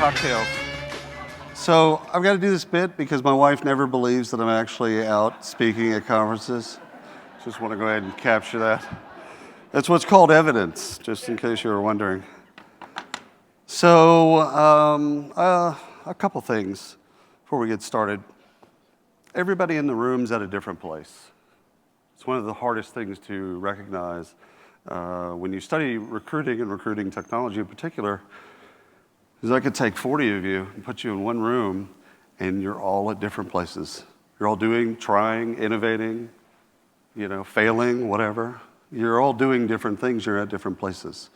cocktails. So I've got to do this bit because my wife never believes that I'm actually out speaking at conferences. Just want to go ahead and capture that. That's what's called evidence, just in case you were wondering. So a couple things before we get started. Everybody in the room's at a different place. It's one of the hardest things to recognize when you study recruiting and recruiting technology in particular, is I could take 40 of you and put you in one room and you're all at different places. You're all doing, trying, innovating, failing, whatever. You're all doing different things, you're at different places.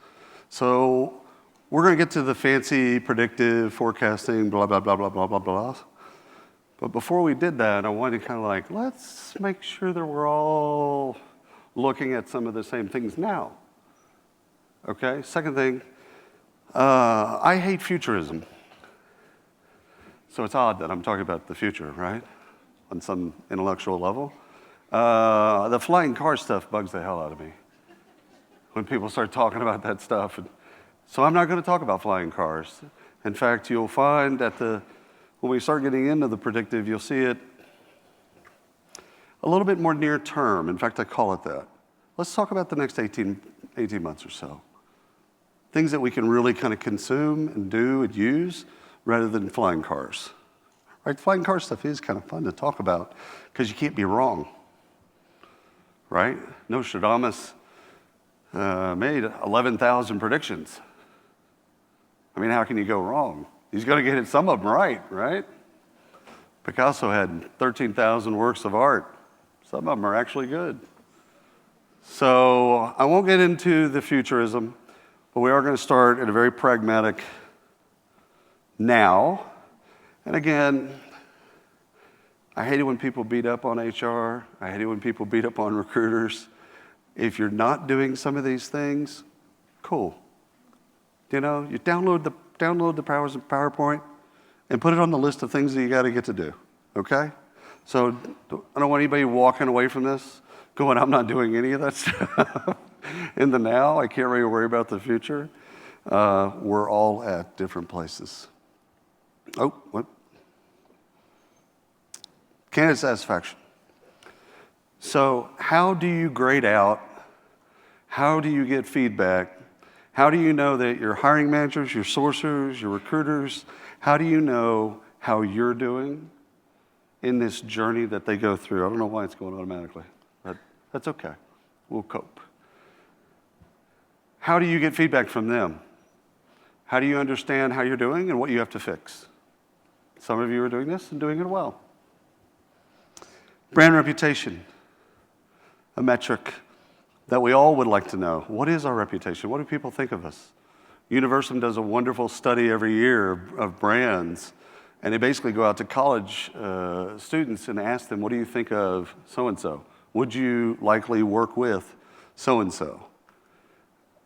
So we're gonna get to the fancy predictive forecasting, blah, blah, blah, blah, blah, blah, blah. But before we did that, I wanted to kind of let's make sure that we're all looking at some of the same things now. Okay, second thing, I hate futurism. So it's odd that I'm talking about the future, right? On some intellectual level. The flying car stuff bugs the hell out of me when people start talking about that stuff. So I'm not going to talk about flying cars. In fact, you'll find that when we start getting into the predictive, you'll see it a little bit more near term. In fact, I call it that. Let's talk about the next 18 months or so. Things that we can really kind of consume and do and use rather than flying cars. Right? Flying car stuff is kind of fun to talk about because you can't be wrong. Right? Nostradamus made 11,000 predictions. I mean, how can you go wrong? He's going to get some of them right? Picasso had 13,000 works of art. Some of them are actually good. So I won't get into the futurism, but we are going to start at a very pragmatic now. And again, I hate it when people beat up on HR. I hate it when people beat up on recruiters. If you're not doing some of these things, cool. You download the PowerPoint and put it on the list of things that you got to get to do, okay? So I don't want anybody walking away from this going, I'm not doing any of that stuff. In the now, I can't really worry about the future. We're all at different places. Oh, what? Candidate satisfaction. So how do you grade out? How do you get feedback? How do you know that your hiring managers, your sourcers, your recruiters, how do you know how you're doing in this journey that they go through? I don't know why it's going automatically, but that's okay. We'll cope. How do you get feedback from them? How do you understand how you're doing and what you have to fix? Some of you are doing this and doing it well. Brand reputation, a metric that we all would like to know. What is our reputation? What do people think of us? Universum does a wonderful study every year of brands, and they basically go out to college students and ask them, what do you think of so-and-so? Would you likely work with so-and-so?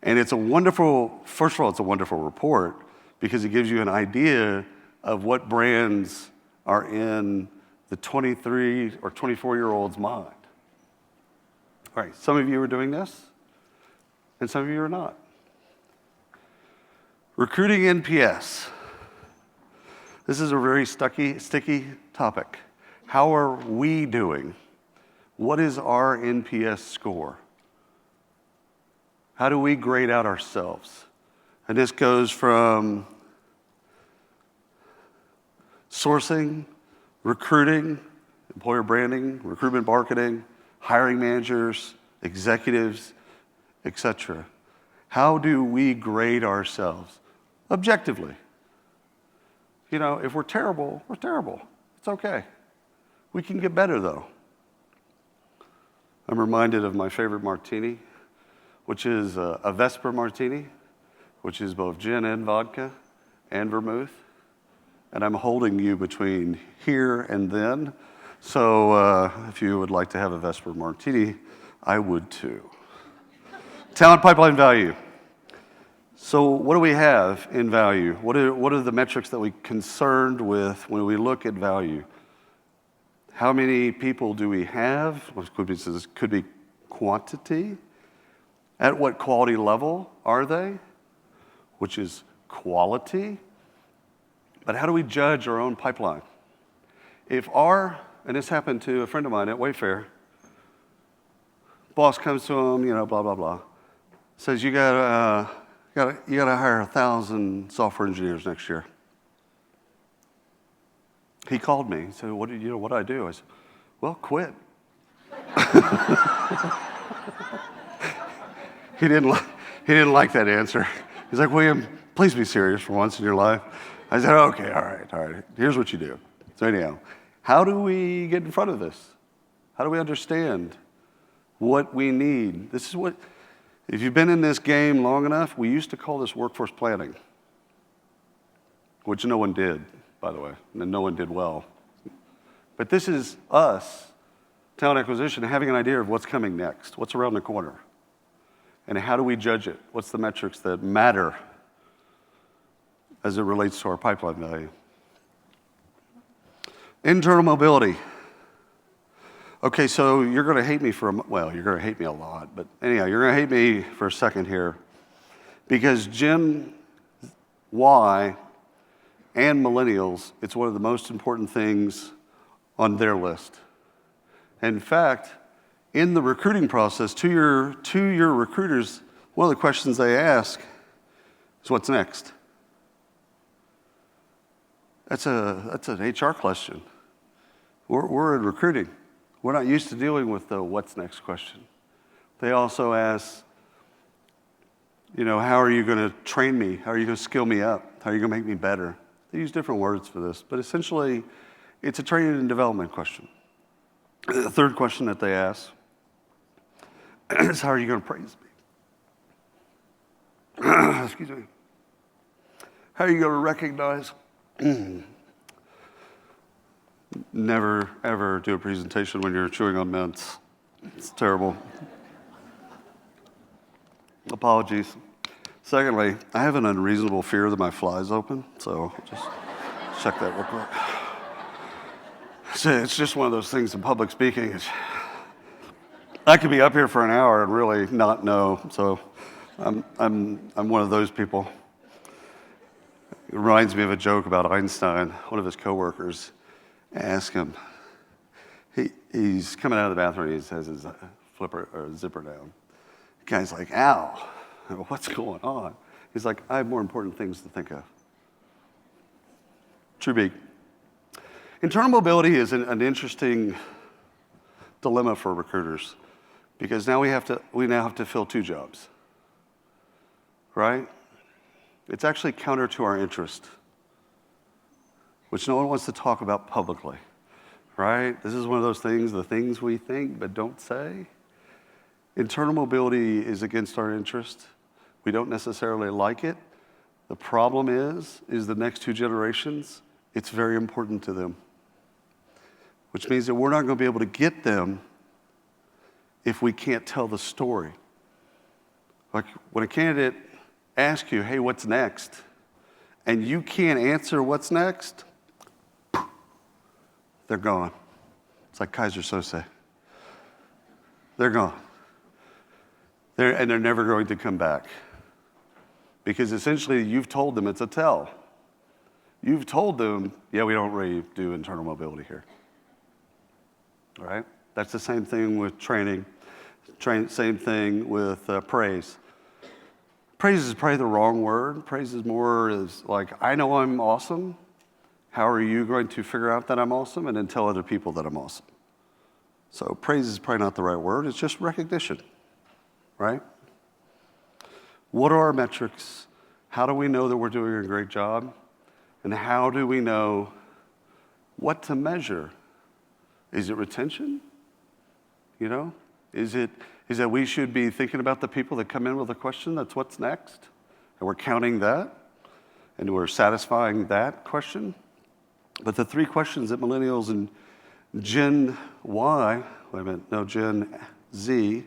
And it's a wonderful, first of all, it's a wonderful report because it gives you an idea of what brands are in the 23 or 24-year-old's mind. All right, some of you are doing this, and some of you are not. Recruiting NPS. This is a very sticky topic. How are we doing? What is our NPS score? How do we grade out ourselves? And this goes from sourcing, recruiting, employer branding, recruitment marketing, hiring managers, executives, etc. How do we grade ourselves? Objectively. If we're terrible, we're terrible. It's okay. We can get better though. I'm reminded of my favorite martini, which is a Vesper martini, which is both gin and vodka and vermouth. And I'm holding you between here and then. So if you would like to have a Vesper martini, I would too. Talent pipeline value. So what do we have in value? What are the metrics that we're concerned with when we look at value? How many people do we have? This could be quantity. At what quality level are they? Which is quality. But how do we judge our own pipeline? And this happened to a friend of mine at Wayfair, boss comes to him, blah, blah, blah, says, you gotta hire 1,000 software engineers next year. He called me. He said, what do I do? I said, well, quit. He didn't like that answer. He's like, William, please be serious for once in your life. I said, okay, all right. Here's what you do. So anyhow, how do we get in front of this? How do we understand what we need? This is what, if you've been in this game long enough, we used to call this workforce planning, which no one did, by the way, and no one did well. But this is us, talent acquisition, having an idea of what's coming next, what's around the corner, and how do we judge it? What's the metrics that matter as it relates to our pipeline value? Internal mobility. Okay, so you're going to hate me you're going to hate me a lot, but anyhow, you're going to hate me for a second here, because Gen Y and millennials, it's one of the most important things on their list. In fact, in the recruiting process, to your recruiters, one of the questions they ask is, what's next? That's an HR question. We're in recruiting. We're not used to dealing with the what's next question. They also ask, how are you going to train me? How are you going to skill me up? How are you going to make me better? They use different words for this, but essentially, it's a training and development question. The third question that they ask is, how are you going to praise me? Excuse me. How are you going to recognize? Never, ever do a presentation when you're chewing on mints. It's terrible. Apologies. Secondly, I have an unreasonable fear that my fly's open, so just check that real quick. It's just one of those things in public speaking. I could be up here for an hour and really not know, so I'm one of those people. It reminds me of a joke about Einstein. One of his coworkers asked him, he's coming out of the bathroom, he has his flipper or zipper down. The guy's like, ow, what's going on? He's like, I have more important things to think of. True beak. Internal mobility is an interesting dilemma for recruiters, because now we now have to fill two jobs, right? It's actually counter to our interest, which no one wants to talk about publicly, right? This is one of those things, the things we think but don't say. Internal mobility is against our interest. We don't necessarily like it. The problem is the next two generations, it's very important to them, which means that we're not going to be able to get them if we can't tell the story. Like when a candidate asks you, hey, what's next? And you can't answer what's next, they're gone. It's like Kaiser Sose. They're gone. And they're never going to come back. Because essentially you've told them it's a tell. You've told them, yeah, we don't really do internal mobility here. All right? That's the same thing with training. Same thing with praise. Praise is probably the wrong word. Praise is more is like, I know I'm awesome. How are you going to figure out that I'm awesome and then tell other people that I'm awesome? So praise is probably not the right word. It's just recognition, right? What are our metrics? How do we know that we're doing a great job? And how do we know what to measure? Is it retention? Is that we should be thinking about the people that come in with a question that's what's next? And we're counting that? And we're satisfying that question? But the three questions that millennials and Gen Z,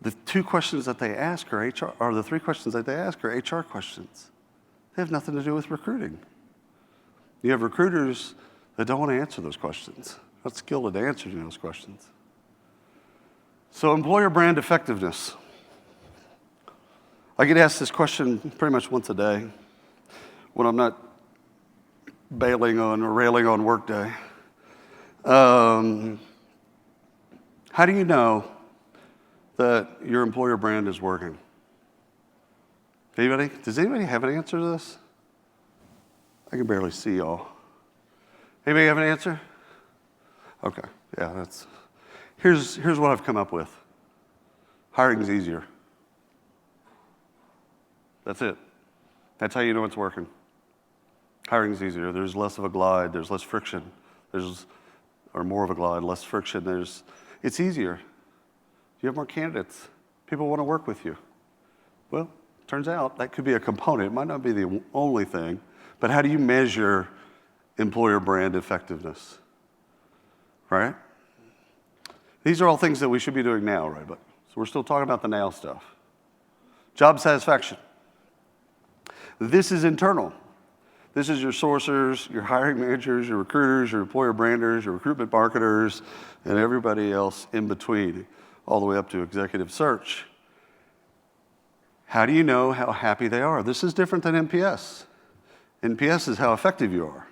the two questions that they ask are HR, or the three questions that they ask are HR questions. They have nothing to do with recruiting. You have recruiters that don't want to answer those questions, not skilled at answering those questions. So employer brand effectiveness. I get asked this question pretty much once a day when I'm not bailing on or railing on Workday. How do you know that your employer brand is working? Anybody? Does anybody have an answer to this? I can barely see y'all. Anybody have an answer? Okay, yeah, here's what I've come up with. Hiring's easier. That's it. That's how you know it's working. Hiring's easier. There's less of a glide. There's less friction. Or more of a glide, less friction. It's easier. You have more candidates. People want to work with you. Well, turns out that could be a component. It might not be the only thing, but how do you measure employer brand effectiveness? Right? These are all things that we should be doing now, right? So we're still talking about the now stuff. Job satisfaction. This is internal. This is your sourcers, your hiring managers, your recruiters, your employer branders, your recruitment marketers, and everybody else in between, all the way up to executive search. How do you know how happy they are? This is different than NPS. NPS is how effective you are.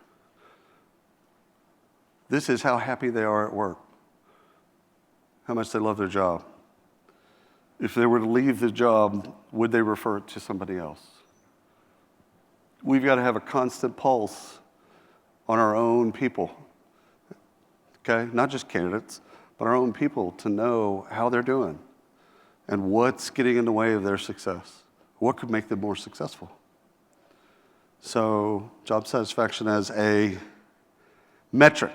This is how happy they are at work, how much they love their job. If they were to leave the job, would they refer it to somebody else? We've got to have a constant pulse on our own people, okay? Not just candidates, but our own people to know how they're doing and what's getting in the way of their success. What could make them more successful? So, job satisfaction as a metric.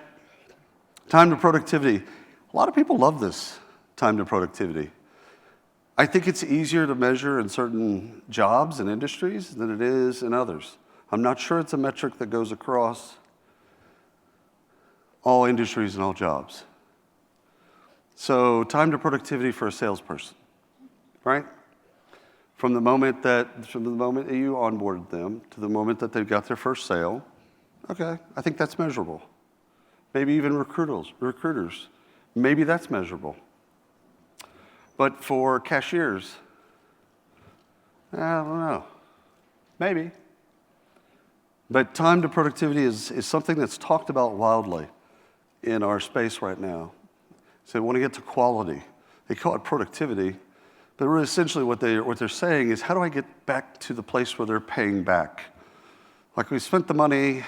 Time to productivity. A lot of people love this time to productivity. I think it's easier to measure in certain jobs and industries than it is in others. I'm not sure it's a metric that goes across all industries and all jobs. So time to productivity for a salesperson, right? From the moment that you onboarded them to the moment that they've got their first sale, okay, I think that's measurable. Maybe even recruiters, maybe that's measurable. But for cashiers, I don't know. Maybe. But time to productivity is something that's talked about wildly in our space right now. So they want to get to quality. They call it productivity, but really essentially what they're saying is, how do I get back to the place where they're paying back? Like, we spent the money,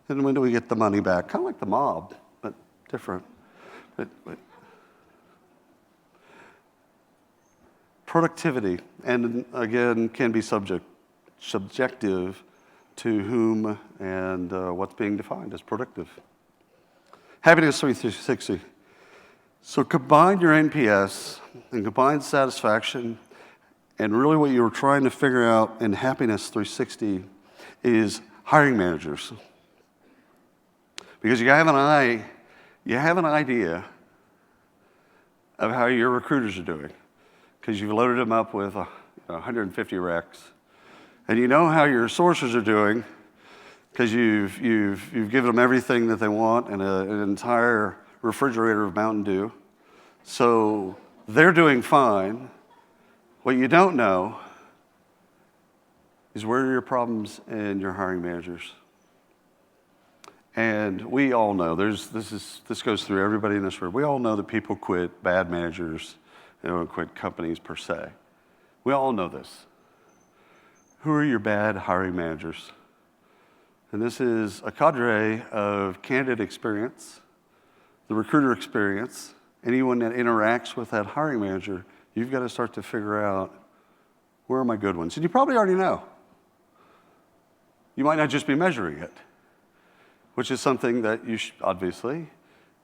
and when do we get the money back? Kind of like the mob, but different. But productivity, and again, can be subjective to whom and what's being defined as productive. Happiness 360. So combine your NPS and combine satisfaction, and really what you were trying to figure out in Happiness 360 is hiring managers. Because you have an idea of how your recruiters are doing, because you've loaded them up with 150 recs. And you know how your sourcers are doing, because you've given them everything that they want and an entire refrigerator of Mountain Dew. So they're doing fine. What you don't know is where are your problems in your hiring managers. And we all know, this goes through everybody in this room. We all know that people quit, bad managers, they don't quit companies per se. We all know this. Who are your bad hiring managers? And this is a cadre of candidate experience, the recruiter experience, anyone that interacts with that hiring manager. You've got to start to figure out, where are my good ones? And you probably already know. You might not just be measuring it, which is something that you should obviously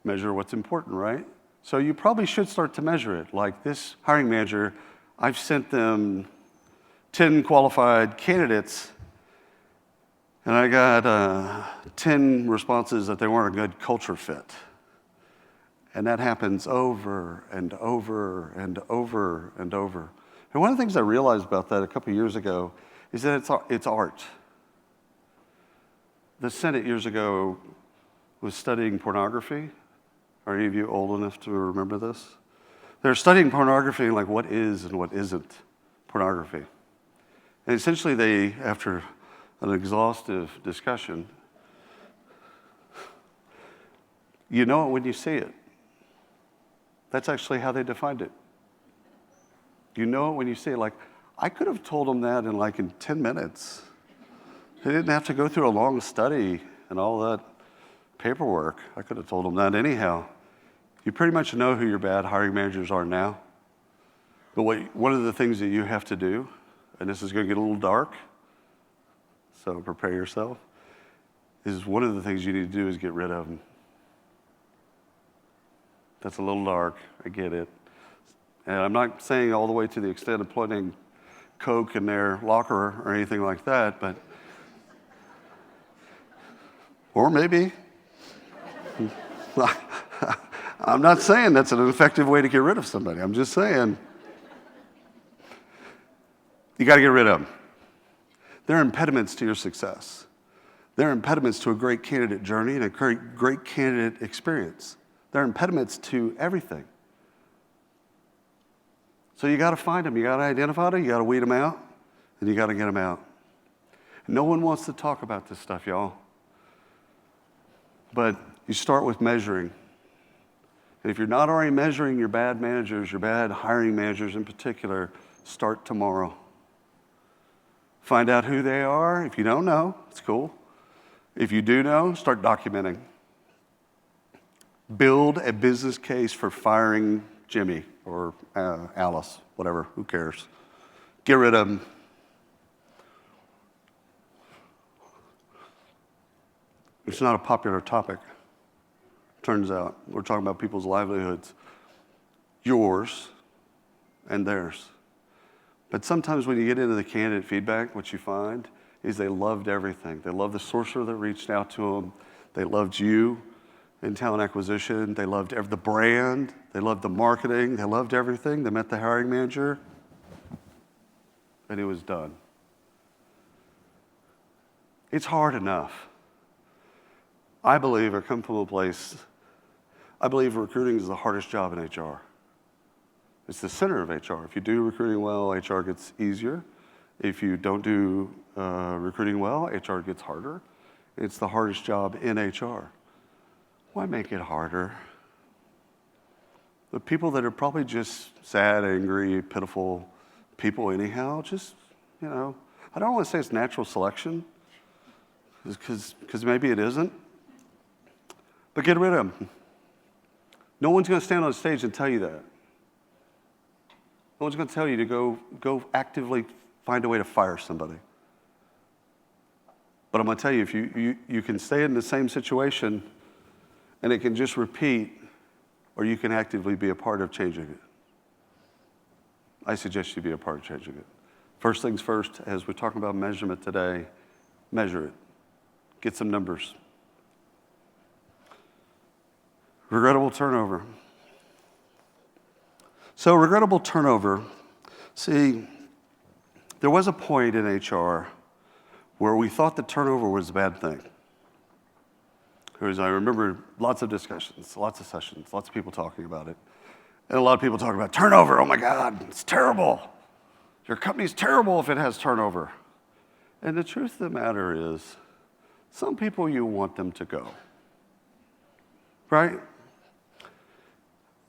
measure what's important, right? So you probably should start to measure it. Like, this hiring manager, I've sent them 10 qualified candidates, and I got 10 responses that they weren't a good culture fit. And that happens over and over and over and over. And one of the things I realized about that a couple years ago is that it's art. The Senate years ago was studying pornography. Are any of you old enough to remember this? They're studying pornography and like, what is and what isn't pornography. And essentially they, after an exhaustive discussion, You know it when you see it. That's actually how they defined it. You know it when you see it. Like, I could have told them that in 10 minutes. They didn't have to go through a long study and all that paperwork. I could have told them that anyhow. You pretty much know who your bad hiring managers are now. But one of the things that you have to do, and this is going to get a little dark, so prepare yourself, is one of the things you need to do is get rid of them. That's a little dark, I get it. And I'm not saying all the way to the extent of putting Coke in their locker or anything like that, but, or maybe. I'm not saying that's an effective way to get rid of somebody. I'm just saying you got to get rid of them. They're impediments to your success. They're impediments to a great candidate journey and a great candidate experience. They're impediments to everything. So you got to find them. You got to identify them. You got to weed them out, and you got to get them out. No one wants to talk about this stuff, y'all. But you start with measuring. And if you're not already measuring your bad managers, your bad hiring managers in particular, start tomorrow. Find out who they are. If you don't know, it's cool. If you do know, start documenting. Build a business case for firing Jimmy or Alice, whatever, who cares? Get rid of them. It's not a popular topic, turns out. We're talking about people's livelihoods, yours and theirs. But sometimes when you get into the candidate feedback, what you find is they loved everything. They loved the sourcer that reached out to them. They loved you in talent acquisition. They loved the brand. They loved the marketing. They loved everything. They met the hiring manager, and it was done. It's hard enough. I believe, I come from a place, I believe recruiting is the hardest job in HR. It's the center of HR. If you do recruiting well, HR gets easier. If you don't do recruiting well, HR gets harder. It's the hardest job in HR. Why make it harder? The people that are probably just sad, angry, pitiful people anyhow, just, I don't want to say it's natural selection, because maybe it isn't, but get rid of them. No one's going to stand on stage and tell you that. No one's going to tell you to go actively find a way to fire somebody. But I'm going to tell you, if you can stay in the same situation and it can just repeat, or you can actively be a part of changing it. I suggest you be a part of changing it. First things first, as we're talking about measurement today, measure it. Get some numbers. Regrettable turnover. So regrettable turnover, see, there was a point in HR where we thought that turnover was a bad thing. I remember lots of discussions, lots of sessions, lots of people talking about it. And a lot of people talking about turnover. Oh my God, it's terrible. Your company's terrible if it has turnover. And the truth of the matter is, some people you want them to go, right?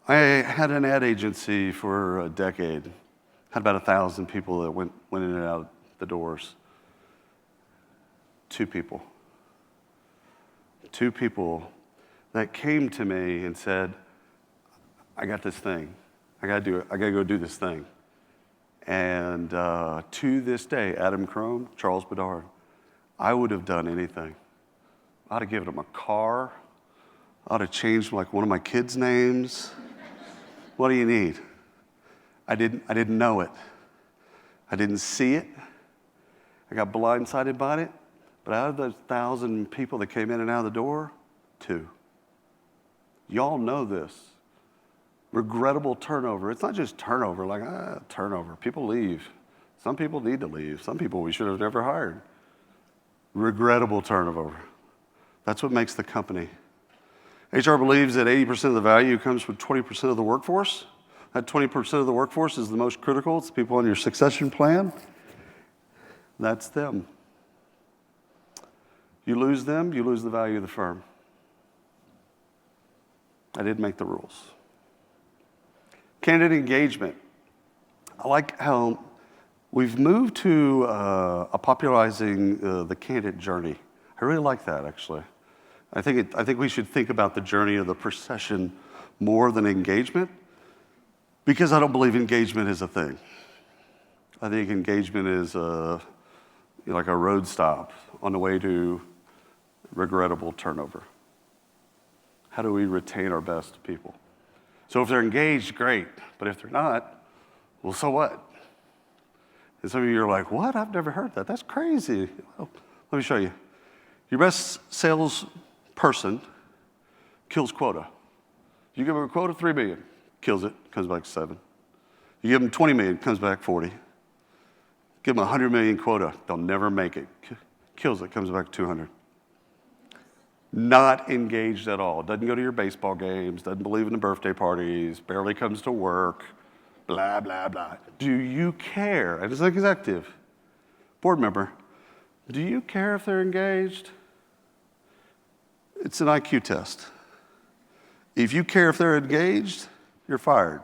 I had an ad agency for a decade. Had about 1,000 people that went in and out the doors. Two people that came to me and said, I got this thing. I got to do it. I got to go do this thing. And to this day, Adam Crone, Charles Bedard, I would have done anything. I'd have given them a car. I'd have changed one of my kids' names. What do you need? I didn't know it. I didn't see it. I got blindsided by it. But out of those 1,000 people that came in and out of the door, 2. Y'all know this. Regrettable turnover. It's not just turnover, turnover. People leave. Some people need to leave. Some people we should have never hired. Regrettable turnover. That's what makes the company. HR believes that 80% of the value comes from 20% of the workforce. That 20% of the workforce is the most critical. It's the people on your succession plan. That's them. You lose them, you lose the value of the firm. I didn't make the rules. Candidate engagement. I like how we've moved to popularizing the candidate journey. I really like that, actually. I think we should think about the journey of the procession more than engagement, because I don't believe engagement is a thing. I think engagement is like a road stop on the way to regrettable turnover. How do we retain our best people? So if they're engaged, great. But if they're not, well, so what? And some of you are like, what? I've never heard that. That's crazy. Well, let me show you. Your best salesperson kills quota. You give them a quota, 3 million, kills it, comes back 7. You give them 20 million, comes back 40. Give them 100 million quota, they'll never make it. Kills it, comes back 200. Not engaged at all. Doesn't go to your baseball games, doesn't believe in the birthday parties, barely comes to work, blah, blah, blah. Do you care? And as an executive, board member, do you care if they're engaged? It's an IQ test. If you care if they're engaged, you're fired.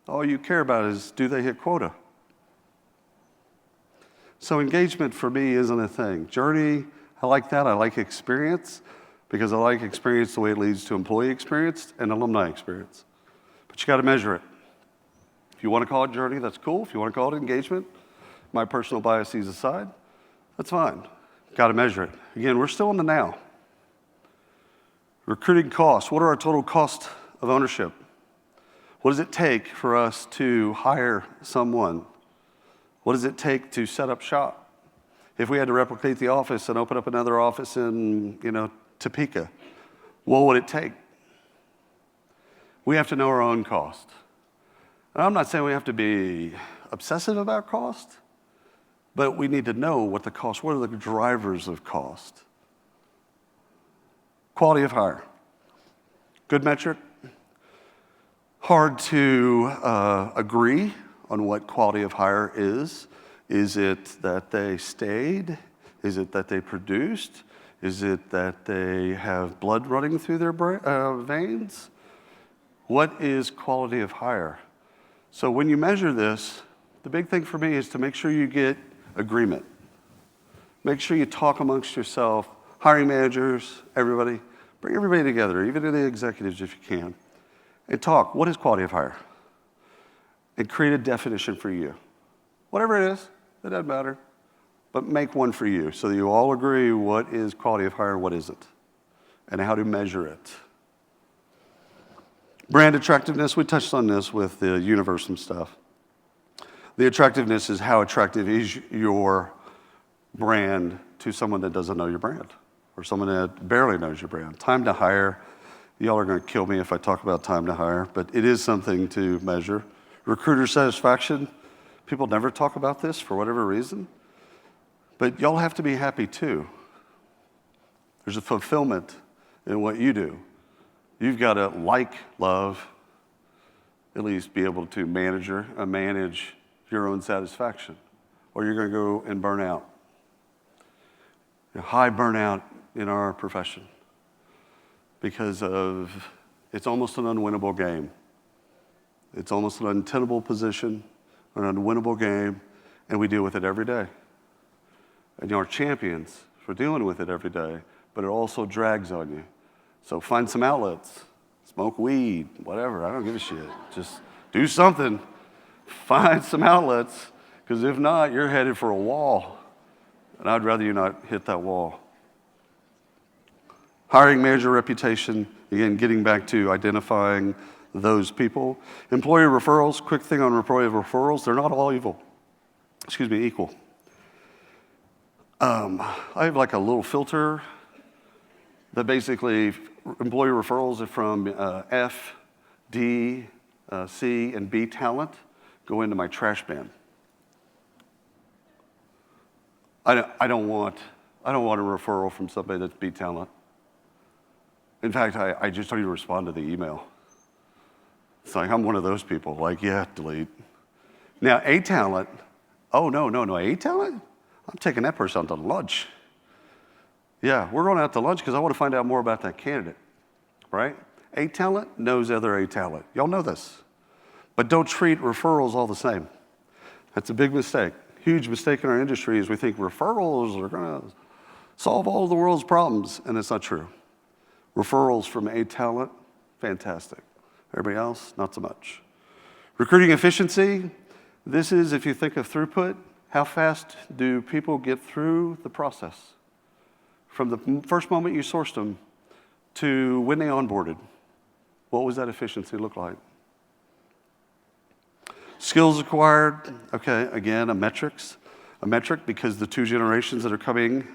All you care about is, do they hit quota? So engagement for me isn't a thing. Journey, I like that. I like experience, because I like experience the way it leads to employee experience and alumni experience. But you got to measure it. If you want to call it journey, that's cool. If you want to call it engagement, my personal biases aside, that's fine. Got to measure it. Again, we're still in the now. Recruiting costs. What are our total costs of ownership? What does it take for us to hire someone? What does it take to set up shop? If we had to replicate the office and open up another office in, Topeka, what would it take? We have to know our own cost. And I'm not saying we have to be obsessive about cost, but we need to know what the cost, what are the drivers of cost? Quality of hire. Good metric. Hard to agree on what quality of hire is. Is it that they stayed? Is it that they produced? Is it that they have blood running through their veins? What is quality of hire? So when you measure this, the big thing for me is to make sure you get agreement. Make sure you talk amongst yourself, hiring managers, everybody. Bring everybody together, even the executives if you can, and talk. What is quality of hire? And create a definition for you. Whatever it is, it doesn't matter. But make one for you so that you all agree what is quality of hire and what isn't, and how to measure it. Brand attractiveness, we touched on this with the Universum stuff. The attractiveness is how attractive is your brand to someone that doesn't know your brand, or someone that barely knows your brand. Time to hire, y'all are going to kill me if I talk about time to hire, but it is something to measure. Recruiter satisfaction, people never talk about this for whatever reason, but y'all have to be happy too. There's a fulfillment in what you do. You've got to love, at least be able to manage your own satisfaction, or you're going to go and burn out. High burnout in our profession because it's almost an unwinnable game. It's almost an untenable position, an unwinnable game, and we deal with it every day. And you're champions for dealing with it every day, but it also drags on you. So find some outlets, smoke weed, whatever, I don't give a shit. Just do something, find some outlets, because if not, you're headed for a wall. And I'd rather you not hit that wall. Hiring manager reputation, again, getting back to identifying those people. Employee referrals, quick thing on employee referrals, they're not all equal. I have like a little filter that basically employee referrals are from F, D, C, and B talent go into my trash bin. I don't want a referral from somebody that's B talent. In fact, I just don't even respond to the email. It's like I'm one of those people, like, yeah, delete. Now, A talent, oh, no, A talent? I'm taking that person out to lunch. Yeah, we're going out to lunch because I want to find out more about that candidate. right? A talent knows other A talent. Y'all know this. But don't treat referrals all the same. That's a big mistake. Huge mistake in our industry is we think referrals are going to solve all of the world's problems, and it's not true. Referrals from A talent, fantastic. Everybody else, not so much. Recruiting efficiency, this is, if you think of throughput, how fast do people get through the process? From the first moment you sourced them to when they onboarded, what was that efficiency look like? Skills acquired, okay, again, a metric because the 2 generations that are coming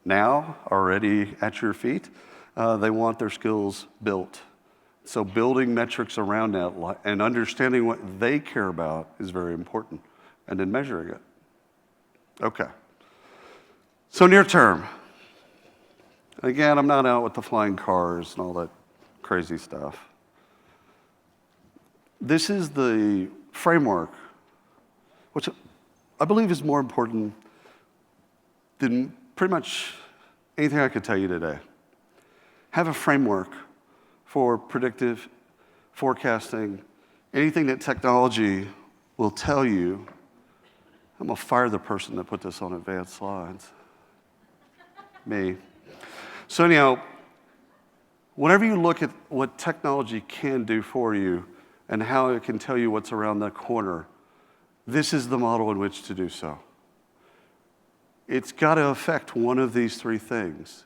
now already at your feet, they want their skills built. So building metrics around that and understanding what they care about is very important, and then measuring it. Okay. So near term. Again, I'm not out with the flying cars and all that crazy stuff. This is the framework, which I believe is more important than pretty much anything I could tell you today. Have a framework for predictive forecasting, anything that technology will tell you. I'm going to fire the person that put this on advanced slides. Me. So anyhow, whenever you look at what technology can do for you and how it can tell you what's around the corner, this is the model in which to do so. It's got to affect one of these 3 things,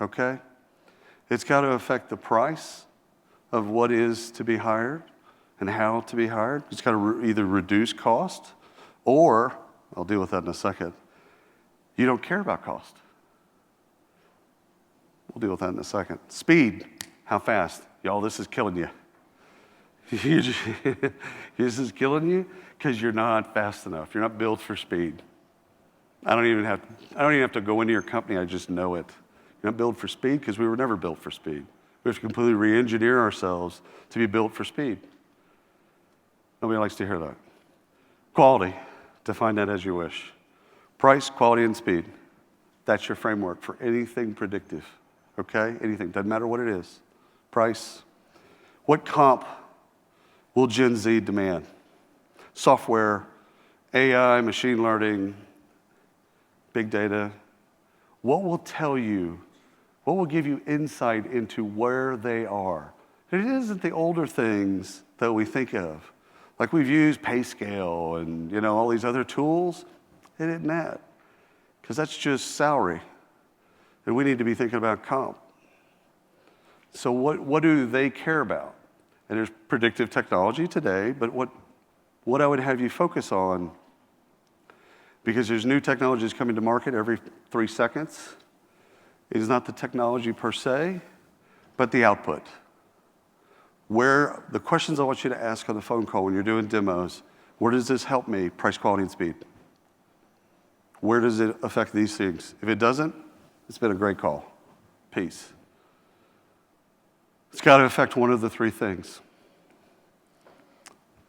okay? It's got to affect the price of what is to be hired and how to be hired. It's got to either reduce cost or, I'll deal with that in a second, you don't care about cost. We'll deal with that in a second. Speed, how fast? Y'all, this is killing you. This is killing you because you're not fast enough. You're not built for speed. I don't even have to go into your company. I just know it. You're not built for speed because we were never built for speed. We have to completely re-engineer ourselves to be built for speed. Nobody likes to hear that. Quality, define that as you wish. Price, quality, and speed. That's your framework for anything predictive, okay? Anything, doesn't matter what it is. Price. What comp will Gen Z demand? Software, AI, machine learning, big data. What will tell you, what will give you insight into where they are? It isn't the older things that we think of. Like we've used PayScale and all these other tools. It isn't that. Because that's just salary. And we need to be thinking about comp. So what do they care about? And there's predictive technology today, but what I would have you focus on, because there's new technologies coming to market every 3 seconds, is not the technology per se, but the output. Where the questions I want you to ask on the phone call when you're doing demos, where does this help me? Price, quality, and speed. Where does it affect these things? If it doesn't, it's been a great call. Peace. It's got to affect one of the 3 things.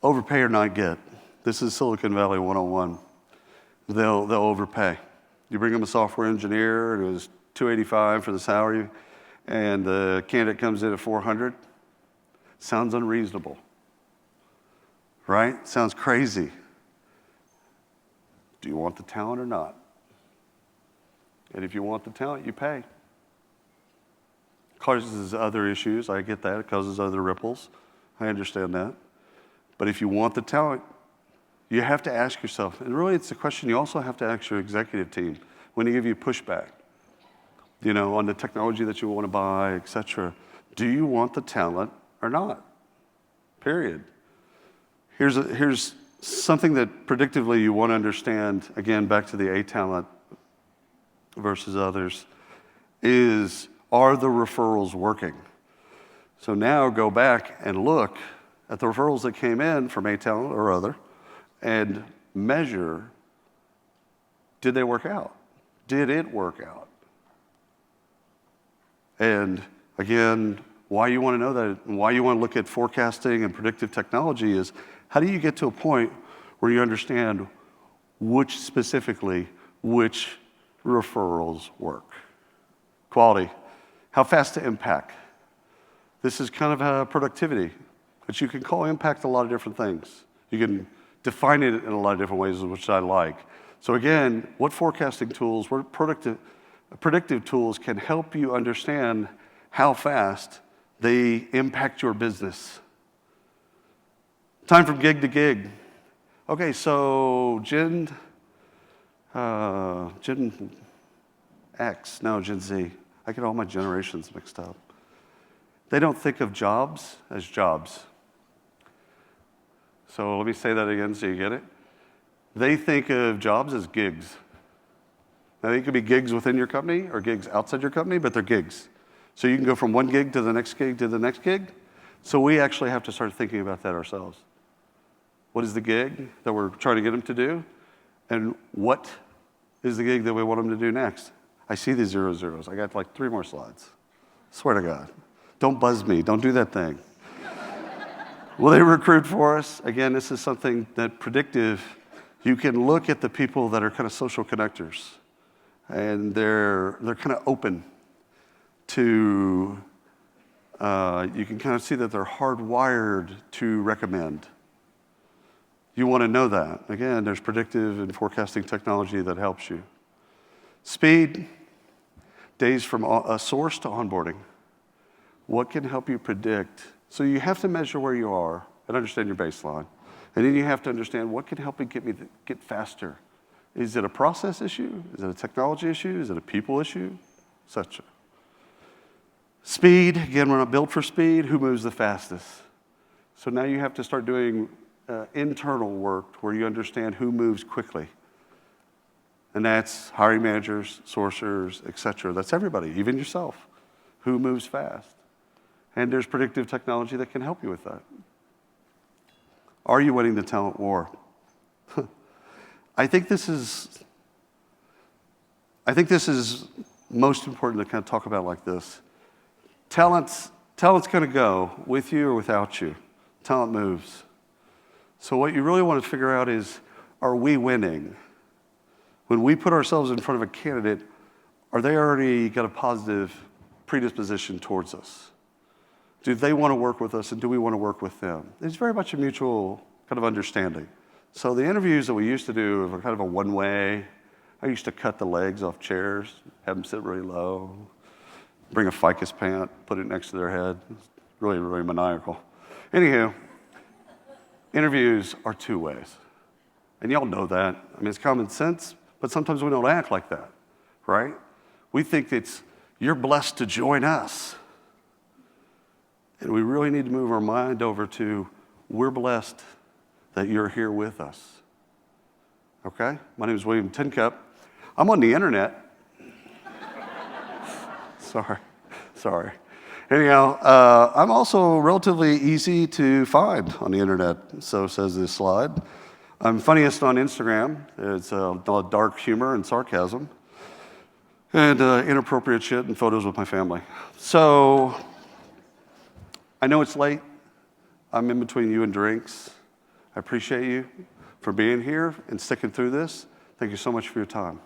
Overpay or not get. This is Silicon Valley 101. They'll overpay. You bring them a software engineer, and it was $285 for the salary, and the candidate comes in at $400. Sounds unreasonable, right? Sounds crazy. Do you want the talent or not? And if you want the talent, you pay. Causes other issues. I get that. It causes other ripples. I understand that. But if you want the talent, you have to ask yourself, and really it's a question you also have to ask your executive team when they give you pushback, on the technology that you want to buy, et cetera. Do you want the talent or not? Period. Here's something that predictively you want to understand, again, back to the A talent versus others, are the referrals working? So now go back and look at the referrals that came in from A talent or other and measure, did they work out? Did it work out? And again, why you want to know that and why you want to look at forecasting and predictive technology is, how do you get to a point where you understand which referrals work? Quality. How fast to impact? This is kind of productivity, but you can call impact a lot of different things. You can define it in a lot of different ways, which I like. So again, what forecasting tools, what predictive tools can help you understand how fast they impact your business. Time from gig to gig. Okay, so Gen Z. I get all my generations mixed up. They don't think of jobs as jobs. So let me say that again so you get it. They think of jobs as gigs. Now, they could be gigs within your company or gigs outside your company, but they're gigs. So you can go from one gig to the next gig to the next gig. So we actually have to start thinking about that ourselves. What is the gig that we're trying to get them to do? And what is the gig that we want them to do next? I see these 0 zeros. I got like 3 more slides. Swear to God. Don't buzz me. Don't do that thing. Will they recruit for us? Again, this is something that Predictive, you can look at the people that are kind of social connectors. And they're kind of open to, you can kind of see that they're hardwired to recommend. You want to know that. Again, there's predictive and forecasting technology that helps you. Speed, days from a source to onboarding. What can help you predict? So you have to measure where you are and understand your baseline. And then you have to understand what can help me get faster. Is it a process issue? Is it a technology issue? Is it a people issue? Such. Speed, again, we're not built for speed. Who moves the fastest? So now you have to start doing internal work where you understand who moves quickly. And that's hiring managers, sourcers, et cetera. That's everybody, even yourself. Who moves fast? And there's predictive technology that can help you with that. Are you winning the talent war? I think this is most important to kind of talk about like this. Talent's going to go with you or without you. Talent moves. So what you really want to figure out is, are we winning? When we put ourselves in front of a candidate, are they already got a positive predisposition towards us? Do they want to work with us, and do we want to work with them? It's very much a mutual kind of understanding. So the interviews that we used to do were kind of a one-way. I used to cut the legs off chairs, have them sit really low, bring a ficus pant, put it next to their head. Really, really maniacal. Anywho, interviews are 2 ways. And y'all know that. I mean, it's common sense, but sometimes we don't act like that, right? We think it's, you're blessed to join us. And we really need to move our mind over to, we're blessed that you're here with us. Okay? My name is William Tincup. I'm on the internet. Sorry. Anyhow, I'm also relatively easy to find on the internet, so says this slide. I'm funniest on Instagram. It's dark humor and sarcasm, and inappropriate shit and photos with my family. So I know it's late. I'm in between you and drinks. I appreciate you for being here and sticking through this. Thank you so much for your time.